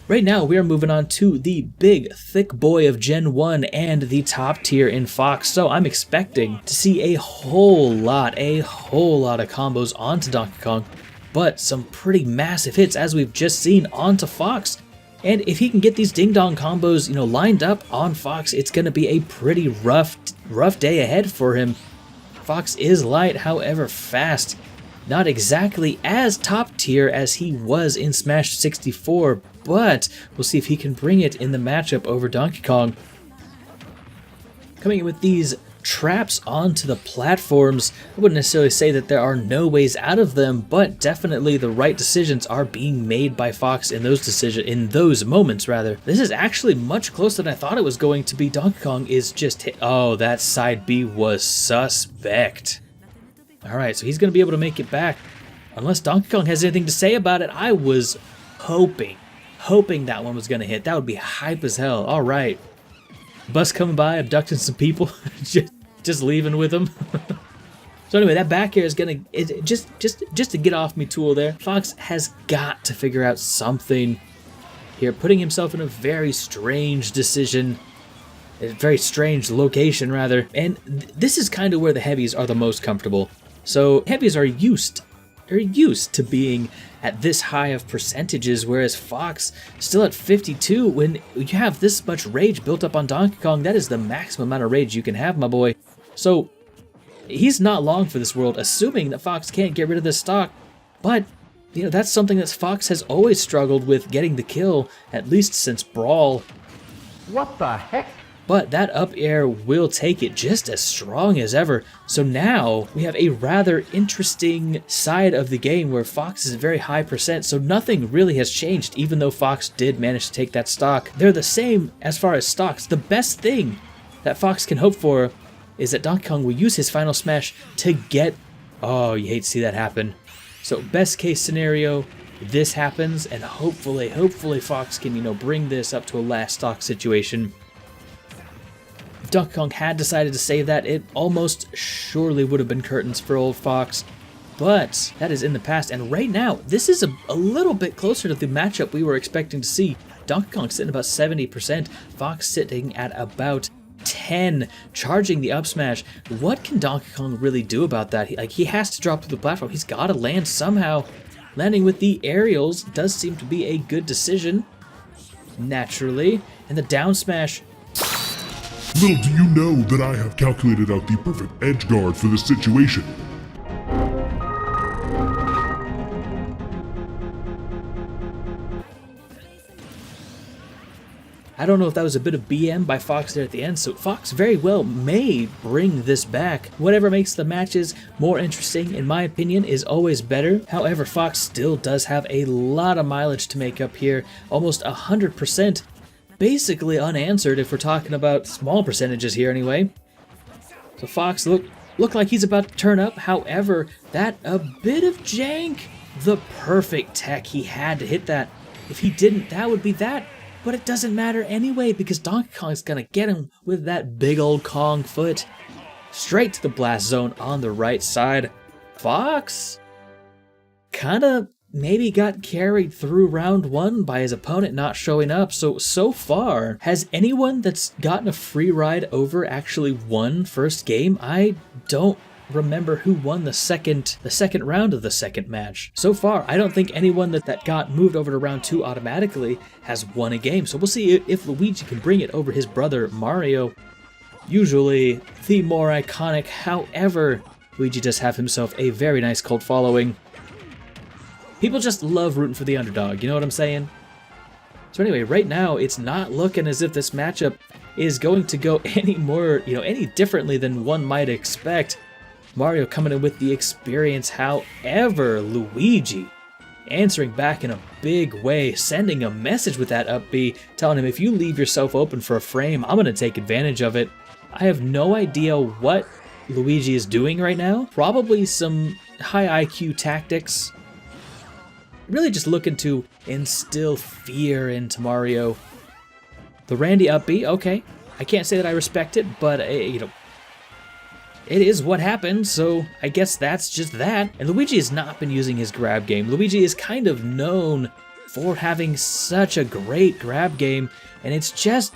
Right now, we are moving on to the big, thick boy of Gen 1 and the top tier in Fox. So I'm expecting to see a whole lot of combos onto Donkey Kong, but some pretty massive hits as we've just seen onto Fox. And if he can get these ding-dong combos, lined up on Fox, it's going to be a pretty rough day ahead for him. Fox is light, however fast. Not exactly as top tier as he was in Smash 64, but we'll see if he can bring it in the matchup over Donkey Kong. Coming in with these traps onto the platforms, I wouldn't necessarily say that there are no ways out of them, but definitely the right decisions are being made by Fox in those moments rather. This is actually much closer than I thought it was going to be. Donkey Kong is just hit. Oh, that side B was suspect. Alright, so he's going to be able to make it back. Unless Donkey Kong has anything to say about it, I was hoping that one was going to hit. That would be hype as hell. Alright. Bus coming by, abducting some people, just leaving with them. So anyway, that back air is going to, just to get off me tool there. Fox has got to figure out something here, putting himself in a very strange decision. A very strange location, rather. And this is kind of where the heavies are the most comfortable. So heavies are used to being at this high of percentages, whereas Fox still at 52. When you have this much rage built up on Donkey Kong, that is the maximum amount of rage you can have, my boy. So he's not long for this world, assuming that Fox can't get rid of this stock. But that's something that Fox has always struggled with, getting the kill, at least since Brawl. What the heck? But that up air will take it just as strong as ever. So now we have a rather interesting side of the game where Fox is a very high percent, so nothing really has changed, even though Fox did manage to take that stock. They're the same as far as stocks. The best thing that Fox can hope for is that Donkey Kong will use his final smash to get... Oh, you hate to see that happen. So best case scenario, this happens, and hopefully Fox can, bring this up to a last stock situation. If Donkey Kong had decided to save that, it almost surely would have been curtains for old Fox. But that is in the past, and right now, this is a little bit closer to the matchup we were expecting to see. Donkey Kong sitting about 70%, Fox sitting at about 10, charging the up smash. What can Donkey Kong really do about that? He has to drop to the platform. He's got to land somehow. Landing with the aerials does seem to be a good decision, naturally. And the down smash... Little do you know that I have calculated out the perfect edge guard for this situation. I don't know if that was a bit of BM by Fox there at the end, so Fox very well may bring this back. Whatever makes the matches more interesting, in my opinion, is always better. However, Fox still does have a lot of mileage to make up here, almost 100%. Basically unanswered if we're talking about small percentages here anyway. So Fox look like he's about to turn up. However, that a bit of jank. The perfect tech. He had to hit that. If he didn't, that would be that. But it doesn't matter anyway because Donkey Kong's gonna get him with that big old Kong foot. Straight to the blast zone on the right side. Fox kinda maybe got carried through round one by his opponent not showing up. So far, has anyone that's gotten a free ride over actually won first game? I don't remember who won the second round of the second match. So far, I don't think anyone that got moved over to round two automatically has won a game. So we'll see if Luigi can bring it over his brother Mario. Usually the more iconic. However, Luigi does have himself a very nice cult following. People just love rooting for the underdog, you know what I'm saying? So anyway, right now, it's not looking as if this matchup is going to go any more, any differently than one might expect. Mario coming in with the experience, however, Luigi answering back in a big way, sending a message with that up B, telling him if you leave yourself open for a frame, I'm going to take advantage of it. I have no idea what Luigi is doing right now. Probably some high IQ tactics. Really just looking to instill fear into Mario. The Randy up B, okay. I can't say that I respect it, but, it is what happened, so I guess that's just that. And Luigi has not been using his grab game. Luigi is kind of known for having such a great grab game, and it's just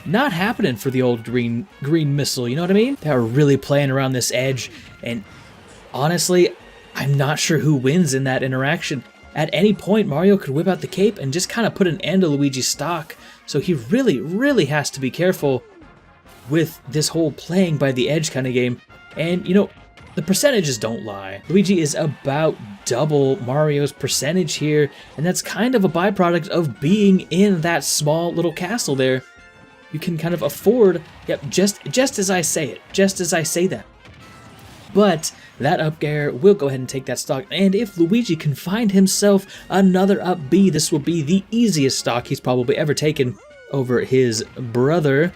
not happening for the old green missile, you know what I mean? They're really playing around this edge, and honestly, I'm not sure who wins in that interaction. At any point, Mario could whip out the cape and just kind of put an end to Luigi's stock, so he really has to be careful with this whole playing by the edge kind of game. And, you know, the percentages don't lie. Luigi is about double Mario's percentage here, and that's kind of a byproduct of being in that small little castle there. You can kind of afford, yep, just as I say it, just as I say that. But that up air will go ahead and take that stock, and if Luigi can find himself another up B, this will be the easiest stock he's probably ever taken over his brother.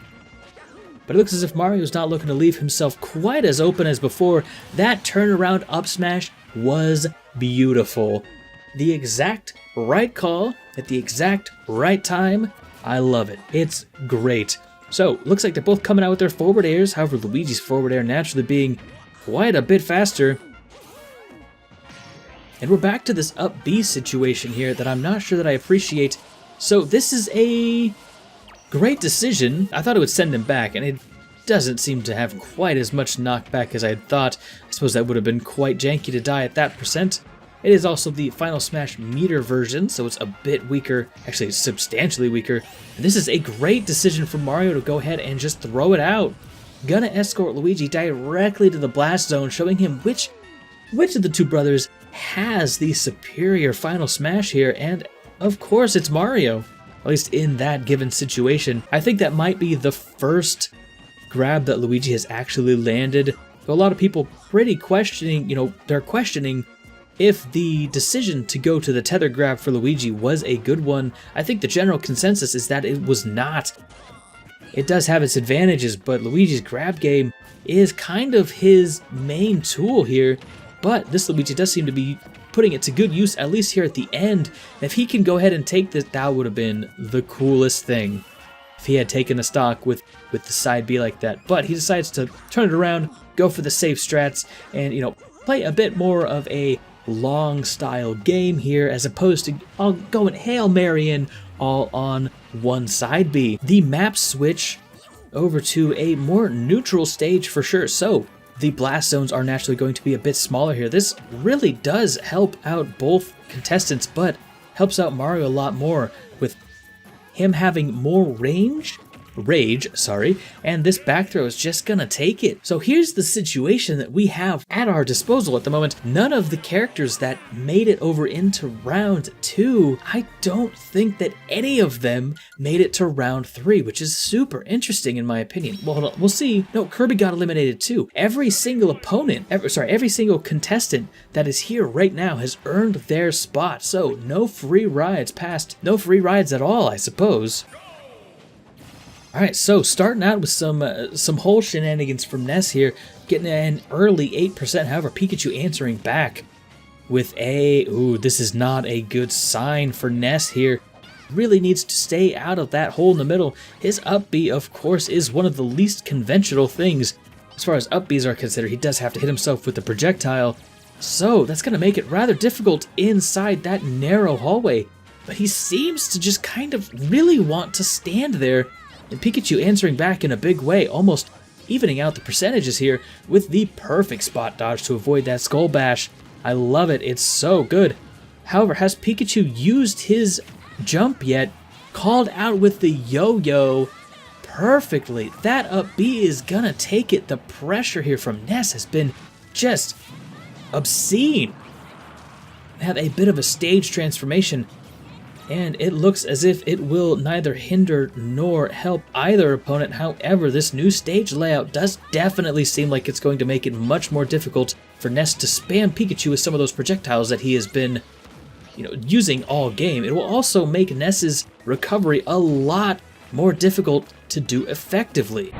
But it looks as if Mario's not looking to leave himself quite as open as before. That turnaround up smash was beautiful. The exact right call at the exact right time. I love it. It's great. So, looks like they're both coming out with their forward airs. However, Luigi's forward air naturally being quite a bit faster. And we're back to this up B situation here that I'm not sure that I appreciate. So this is a great decision. I thought it would send him back, and it doesn't seem to have quite as much knockback as I had thought. I suppose that would have been quite janky to die at that percent. It is also the Final Smash meter version, so it's a bit weaker, actually substantially weaker. And this is a great decision for Mario to go ahead and just throw it out. Gonna escort Luigi directly to the blast zone, showing him which of the two brothers has the superior Final Smash here, and of course it's Mario, at least in that given situation. I think that might be the first grab that Luigi has actually landed. So a lot of people pretty questioning, you know, they're questioning if the decision to go to the tether grab for Luigi was a good one. I think the general consensus is that it was not. It does have its advantages, but Luigi's grab game is kind of his main tool here. But this Luigi does seem to be putting it to good use, at least here at the end. If he can go ahead and take this, that would have been the coolest thing if he had taken a stock with the side B like that. But he decides to turn it around, go for the safe strats, and, you know, play a bit more of a long style game here as opposed to going Hail Mary in all on one side B. The map switch over to a more neutral stage for sure. So the blast zones are naturally going to be a bit smaller here. This really does help out both contestants, but helps out Mario a lot more with him having more rage, and this back throw is just gonna take it. So here's the situation that we have at our disposal at the moment. None of the characters that made it over into round 2, I don't think that any of them made it to round 3, which is super interesting in my opinion. Well, hold on, we'll see. No, Kirby got eliminated too. Every single opponent, every single contestant that is here right now has earned their spot. So no free rides at all, I suppose. Alright, so starting out with some whole shenanigans from Ness here, getting an early 8%, however, Pikachu answering back with a, ooh, this is not a good sign for Ness here. Really needs to stay out of that hole in the middle. His up B, of course, is one of the least conventional things as far as up Bs are considered. He does have to hit himself with the projectile, so that's going to make it rather difficult inside that narrow hallway. But he seems to just kind of really want to stand there. And Pikachu answering back in a big way, almost evening out the percentages here with the perfect spot dodge to avoid that Skull Bash. I love it, it's so good. However, has Pikachu used his jump yet? Called out with the yo-yo perfectly. That up B is gonna take it. The pressure here from Ness has been just obscene. Have a bit of a stage transformation, and it looks as if it will neither hinder nor help either opponent. However, this new stage layout does definitely seem like it's going to make it much more difficult for Ness to spam Pikachu with some of those projectiles that he has been, you know, using all game. It will also make Ness's recovery a lot more difficult to do effectively.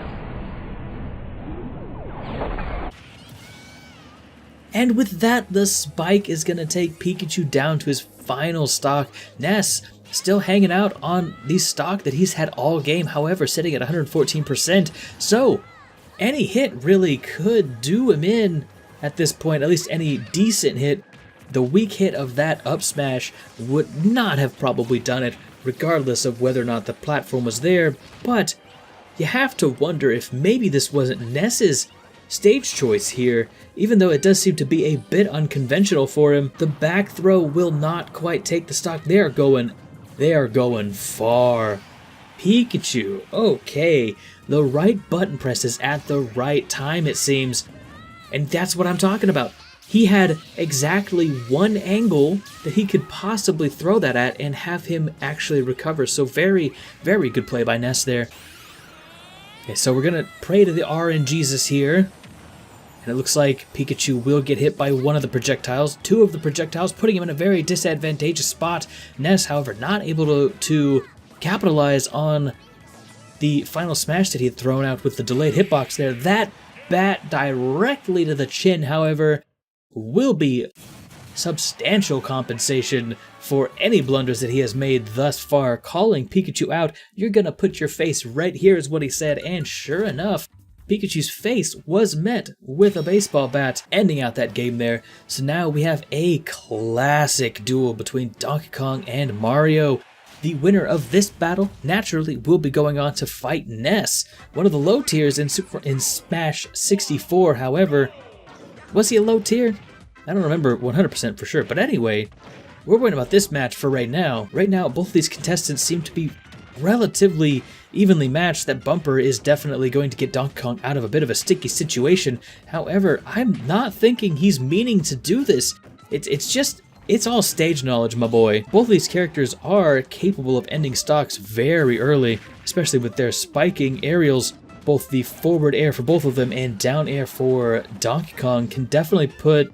And with that, the spike is going to take Pikachu down to his final stock. Ness still hanging out on the stock that he's had all game, however, sitting at 114%. So any hit really could do him in at this point, at least any decent hit. The weak hit of that up smash would not have probably done it, regardless of whether or not the platform was there, but you have to wonder if maybe this wasn't Ness's stage choice here. Even though it does seem to be a bit unconventional for him, the back throw will not quite take the stock. They are going far. Pikachu, okay, the right button presses at the right time, it seems, and that's what I'm talking about. He had exactly one angle that he could possibly throw that at and have him actually recover. So very, very good play by Ness there. Okay, so we're gonna pray to the RNGesus here. And it looks like Pikachu will get hit by one of the projectiles, two of the projectiles, putting him in a very disadvantageous spot. Ness, however, not able to capitalize on the final smash that he had thrown out with the delayed hitbox there. That bat directly to the chin, however, will be substantial compensation for any blunders that he has made thus far. Calling Pikachu out, "You're gonna put your face right here," is what he said, and sure enough, Pikachu's face was met with a baseball bat, ending out that game there. So now we have a classic duel between Donkey Kong and Mario. The winner of this battle naturally will be going on to fight Ness, one of the low tiers in Smash 64. However, was he a low tier? I don't remember 100% for sure, but anyway, we're worrying about this match for right now. Right now, both of these contestants seem to be relatively evenly matched. That bumper is definitely going to get Donkey Kong out of a bit of a sticky situation. However, I'm not thinking he's meaning to do this. It's all stage knowledge, my boy. Both of these characters are capable of ending stocks very early, especially with their spiking aerials. Both the forward air for both of them and down air for Donkey Kong can definitely put...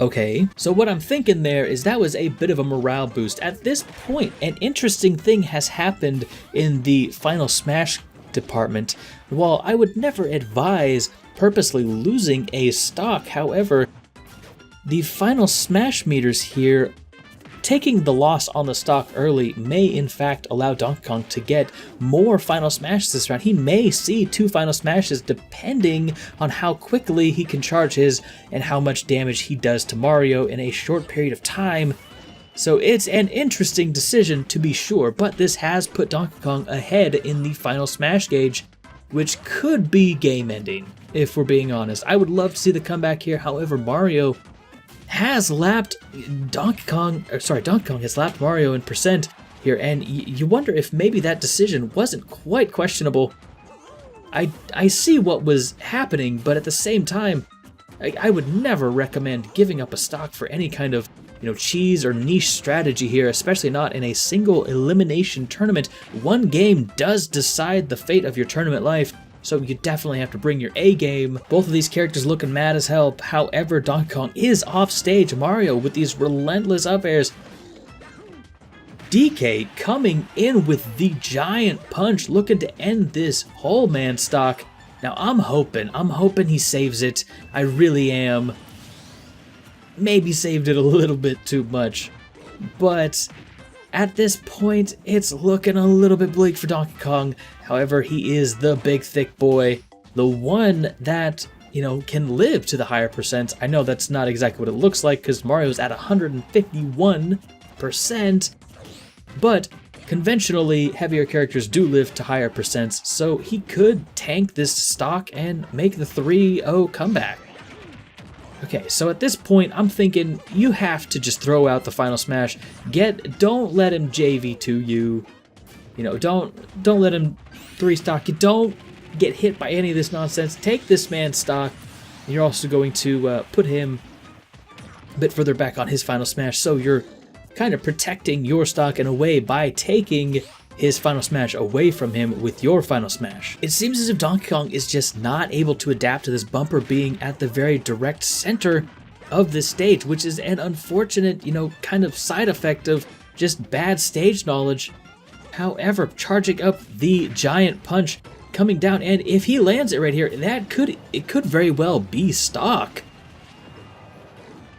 Okay, so what I'm thinking there is that was a bit of a morale boost. At this point, an interesting thing has happened in the final smash department. While I would never advise purposely losing a stock, however, the final smash meters here, taking the loss on the stock early may in fact allow Donkey Kong to get more final smashes this round. He may see 2 final smashes depending on how quickly he can charge his and how much damage he does to Mario in a short period of time. So it's an interesting decision to be sure, but this has put Donkey Kong ahead in the final smash gauge, which could be game ending, if we're being honest. I would love to see the comeback here. However, Mario has lapped Donkey Kong has lapped Mario in percent here, and you wonder if maybe that decision wasn't quite questionable. I see what was happening, but at the same time, I would never recommend giving up a stock for any kind of cheese or niche strategy here, especially not in a single elimination tournament. One game does decide the fate of your tournament life, so you definitely have to bring your A game. Both of these characters looking mad as hell. However, Donkey Kong is off stage. Mario with these relentless up airs. DK coming in with the giant punch, looking to end this whole man stock. Now I'm hoping he saves it. I really am. Maybe saved it a little bit too much, but at this point, it's looking a little bit bleak for Donkey Kong. However, he is the big, thick boy, the one that, can live to the higher percents. I know that's not exactly what it looks like because Mario's at 151%, but conventionally, heavier characters do live to higher percents, so he could tank this stock and make the 3-0 comeback. Okay, so at this point, I'm thinking you have to just throw out the final smash. Don't let him JV to you. Don't let him 3-stock you. Don't get hit by any of this nonsense. Take this man's stock. And you're also going to put him a bit further back on his final smash, so you're kind of protecting your stock in a way by taking his final smash away from him with your final smash. It seems as if Donkey Kong is just not able to adapt to this bumper being at the very direct center of this stage, which is an unfortunate, kind of side effect of just bad stage knowledge. However, charging up the giant punch coming down, and if he lands it right here, it could very well be stock.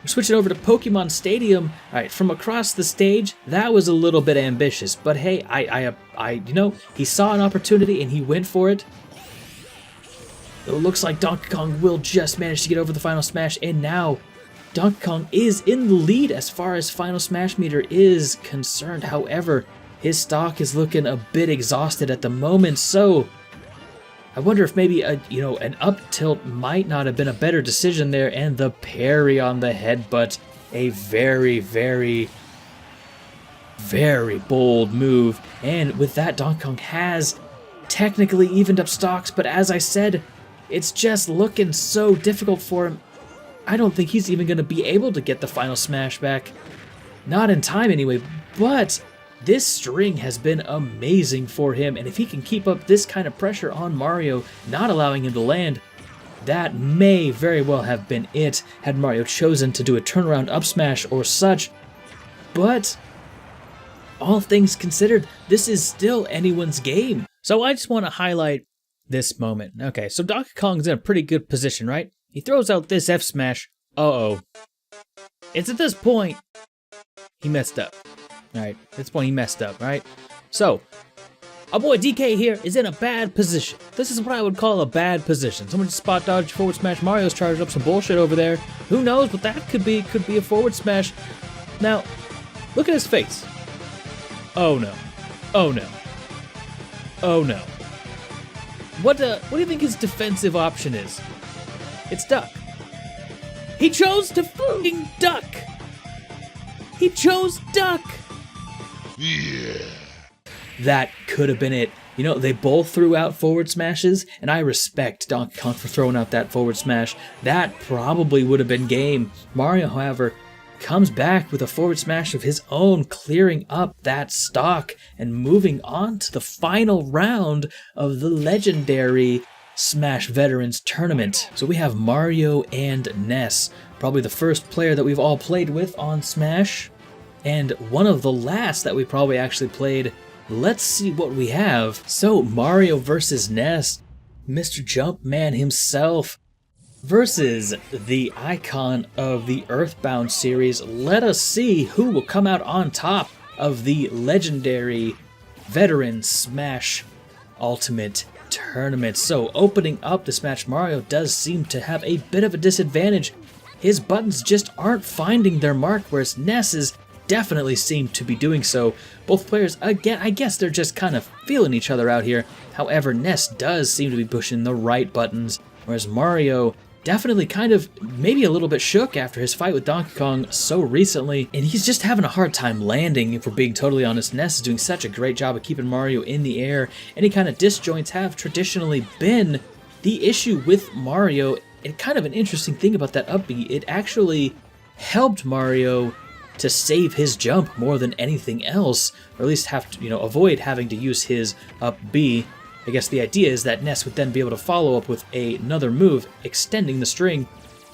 We're switching over to Pokemon Stadium. All right, from across the stage, that was a little bit ambitious, but hey, he saw an opportunity and he went for it. It looks like Donkey Kong will just manage to get over the final smash, and now Donkey Kong is in the lead as far as final smash meter is concerned. However, his stock is looking a bit exhausted at the moment, so I wonder if maybe an up tilt might not have been a better decision there, and the parry on the headbutt, a very, very, very bold move. And with that, Donkey Kong has technically evened up stocks, but as I said, it's just looking so difficult for him. I don't think he's even going to be able to get the final smash back. Not in time anyway, but this string has been amazing for him, and if he can keep up this kind of pressure on Mario, not allowing him to land, that may very well have been it had Mario chosen to do a turnaround up smash or such. But all things considered, this is still anyone's game. So I just want to highlight this moment. Okay, so Donkey Kong's in a pretty good position, right? He throws out this F smash. Uh-oh. It's at this point he messed up. Alright, at this point he messed up, right? So, our boy DK here is in a bad position. This is what I would call a bad position. Someone just spot dodge forward smash. Mario's charged up some bullshit over there. Who knows what that could be? Could be a forward smash. Now, look at his face. Oh no. Oh no. Oh no. What do you think his defensive option is? It's duck. He chose to fucking duck. He chose duck. Yeah. That could have been it. You know, they both threw out forward smashes, and I respect Donkey Kong for throwing out that forward smash. That probably would have been game. Mario, however, comes back with a forward smash of his own, clearing up that stock and moving on to the final round of the legendary Smash Veterans Tournament. So we have Mario and Ness, probably the first player that we've all played with on Smash, and one of the last that we probably actually played. Let's see what we have. So Mario versus Ness, Mr. Jumpman himself, versus the icon of the Earthbound series. Let us see who will come out on top of the legendary Veteran Smash Ultimate Tournament. So opening up the Smash, Mario does seem to have a bit of a disadvantage. His buttons just aren't finding their mark, whereas Ness's definitely seem to be doing so. Both players, again, I guess they're just kind of feeling each other out here. However, Ness does seem to be pushing the right buttons, whereas Mario definitely kind of maybe a little bit shook after his fight with Donkey Kong so recently, and he's just having a hard time landing, if we're being totally honest. Ness is doing such a great job of keeping Mario in the air. Any kind of disjoints have traditionally been the issue with Mario, and kind of an interesting thing about that up B, it actually helped Mario to save his jump more than anything else, or at least have to, avoid having to use his up B. I guess the idea is that Ness would then be able to follow up with another move, extending the string.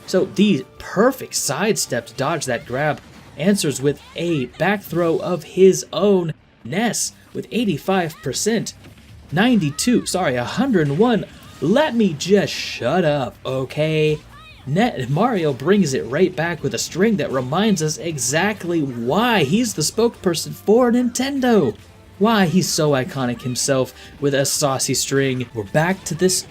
So the perfect sidestep to dodge that grab answers with a back throw of his own. Ness with 85%, 101. Let me just shut up, okay? Mario brings it right back with a string that reminds us exactly why he's the spokesperson for Nintendo. Why he's so iconic himself with a saucy string. We're back to this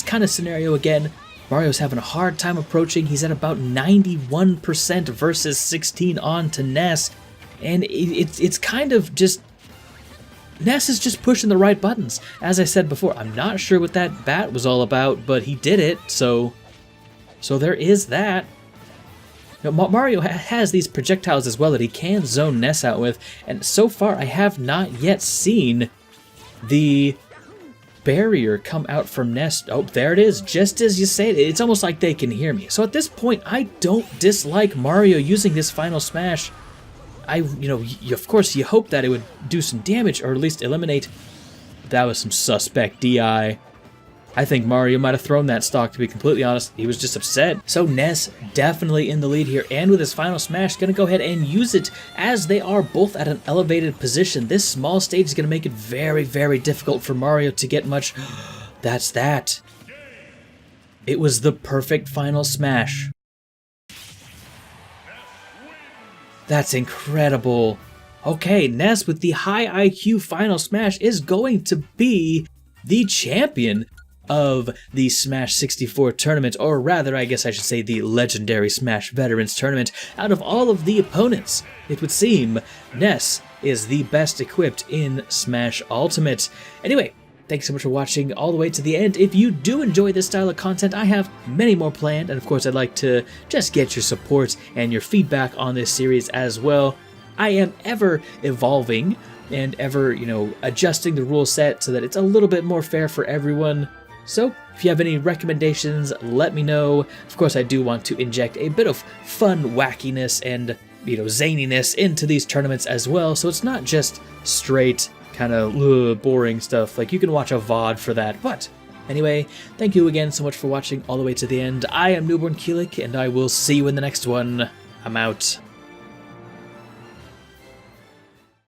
kind of scenario again. Mario's having a hard time approaching. He's at about 91% versus 16 on to Ness. And it's kind of just, Ness is just pushing the right buttons. As I said before, I'm not sure what that bat was all about, but he did it, so there is that. Now, Mario has these projectiles as well that he can zone Ness out with, and so far I have not yet seen the barrier come out from Ness. Oh, there it is, just as you say it. It's almost like they can hear me. So at this point, I don't dislike Mario using this final smash. Of course, you hope that it would do some damage, or at least eliminate. That was some suspect DI. I think Mario might have thrown that stock, to be completely honest. He was just upset. So Ness definitely in the lead here, and with his final smash, going to go ahead and use it as they are both at an elevated position. This small stage is going to make it very, very difficult for Mario to get much. That's that. It was the perfect final smash. That's incredible. Okay, Ness with the high IQ final smash is going to be the champion of the Smash 64 tournament, or rather, I guess I should say the legendary Smash Veterans tournament. Out of all of the opponents, it would seem Ness is the best equipped in Smash Ultimate. Anyway, thanks so much for watching all the way to the end. If you do enjoy this style of content, I have many more planned, and of course I'd like to just get your support and your feedback on this series as well. I am ever evolving and ever, adjusting the rule set so that it's a little bit more fair for everyone. So, if you have any recommendations, let me know. Of course, I do want to inject a bit of fun wackiness and, zaniness into these tournaments as well, so it's not just straight kind of boring stuff. Like, you can watch a VOD for that. But anyway, thank you again so much for watching all the way to the end. I am Newbornkilik, and I will see you in the next one. I'm out.